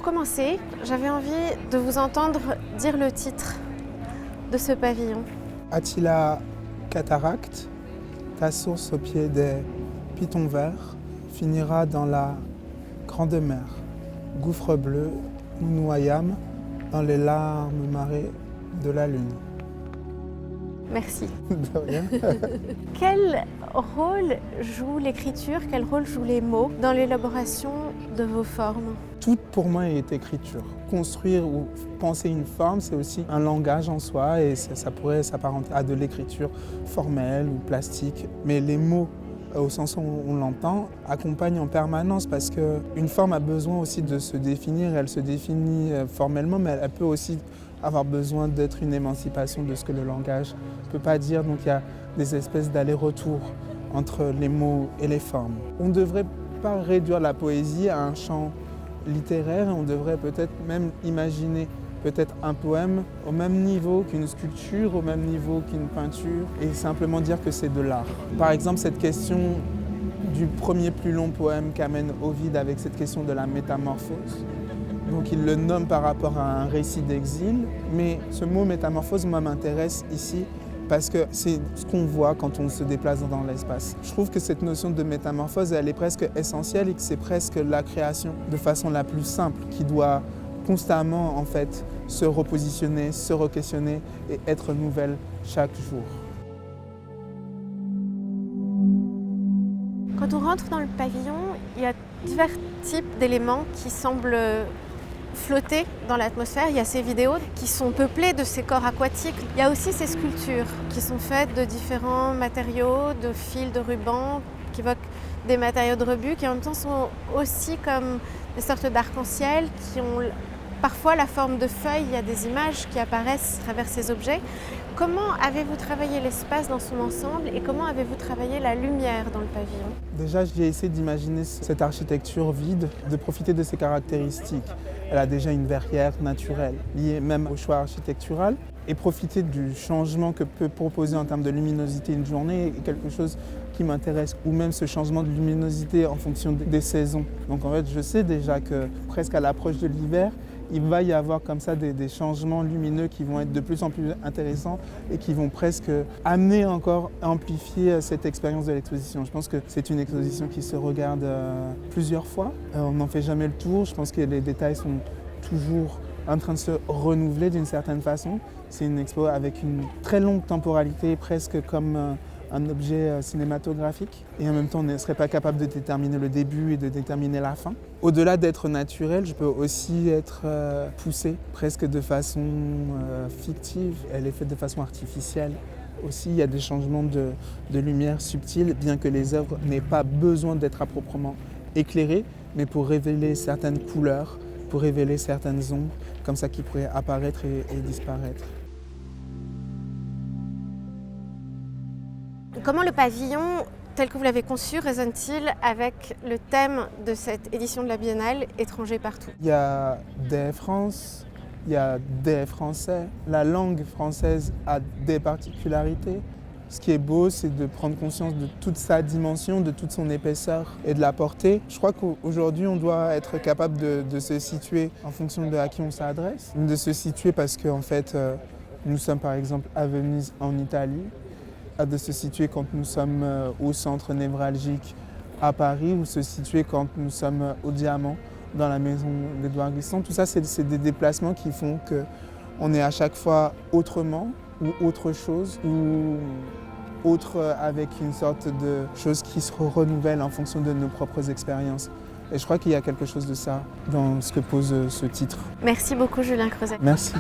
commencer, j'avais envie de vous entendre dire le titre de ce pavillon. Attila Cataracte, ta source au pied des pitons verts, finira dans la grande mer. Gouffre bleu, nous noyâmes dans les larmes marées de la lune. Merci. De rien. Quel rôle joue l'écriture, quel rôle jouent les mots dans l'élaboration de vos formes? Tout pour moi est écriture. Construire ou penser une forme, c'est aussi un langage en soi et ça pourrait s'apparenter à de l'écriture formelle ou plastique. Mais les mots, au sens où on l'entend, accompagnent en permanence parce qu'une forme a besoin aussi de se définir. Elle se définit formellement, mais elle peut aussi avoir besoin d'être une émancipation de ce que le langage ne peut pas dire. Donc il y a des espèces d'aller-retour entre les mots et les formes. On ne devrait pas réduire la poésie à un champ littéraire, on devrait peut-être même imaginer peut-être un poème au même niveau qu'une sculpture, au même niveau qu'une peinture, et simplement dire que c'est de l'art. Par exemple, cette question du premier plus long poème qu'amène Ovide avec cette question de la métamorphose. Donc il le nomme par rapport à un récit d'exil, mais ce mot métamorphose, moi, m'intéresse ici parce que c'est ce qu'on voit quand on se déplace dans l'espace. Je trouve que cette notion de métamorphose, elle est presque essentielle et que c'est presque la création de façon la plus simple qui doit constamment en fait se repositionner, se re-questionner et être nouvelle chaque jour. Quand on rentre dans le pavillon, il y a divers types d'éléments qui semblent flotter dans l'atmosphère. Il y a ces vidéos qui sont peuplées de ces corps aquatiques. Il y a aussi ces sculptures qui sont faites de différents matériaux, de fils, de rubans, qui évoquent des matériaux de rebut, qui en même temps sont aussi comme des sortes d'arc-en-ciel, qui ont parfois la forme de feuilles. Il y a des images qui apparaissent à travers ces objets. Comment avez-vous travaillé l'espace dans son ensemble et comment avez-vous travaillé la lumière dans le pavillon? Déjà, j'ai essayé d'imaginer cette architecture vide, de profiter de ses caractéristiques. Elle a déjà une verrière naturelle, liée même au choix architectural, et profiter du changement que peut proposer en termes de luminosité une journée est quelque chose qui m'intéresse, ou même ce changement de luminosité en fonction des saisons. Donc en fait, je sais déjà que presque à l'approche de l'hiver, il va y avoir comme ça des changements lumineux qui vont être de plus en plus intéressants et qui vont presque amener encore à amplifier cette expérience de l'exposition. Je pense que c'est une exposition qui se regarde plusieurs fois. On n'en fait jamais le tour. Je pense que les détails sont toujours en train de se renouveler d'une certaine façon. C'est une expo avec une très longue temporalité, presque comme un objet cinématographique. Et en même temps, on ne serait pas capable de déterminer le début et de déterminer la fin. Au-delà d'être naturel, je peux aussi être poussé presque de façon fictive. Elle est faite de façon artificielle. Aussi, il y a des changements de lumière subtils, bien que les œuvres n'aient pas besoin d'être à proprement éclairées, mais pour révéler certaines couleurs, pour révéler certaines ombres, comme ça qui pourraient apparaître et disparaître. Comment le pavillon, tel que vous l'avez conçu, résonne-t-il avec le thème de cette édition de la Biennale, Étrangers partout? Il y a des France, il y a des Français. La langue française a des particularités. Ce qui est beau, c'est de prendre conscience de toute sa dimension, de toute son épaisseur et de la portée. Je crois qu'aujourd'hui, on doit être capable de se situer en fonction de à qui on s'adresse. De se situer parce qu'en fait, nous sommes par exemple à Venise en Italie, de se situer quand nous sommes au centre névralgique à Paris ou se situer quand nous sommes au Diamant dans la maison d'Édouard Glissant. Tout ça, c'est des déplacements qui font qu'on est à chaque fois autrement ou autre chose ou autre avec une sorte de chose qui se renouvelle en fonction de nos propres expériences. Et je crois qu'il y a quelque chose de ça dans ce que pose ce titre. Merci beaucoup Julien Creuset. Merci.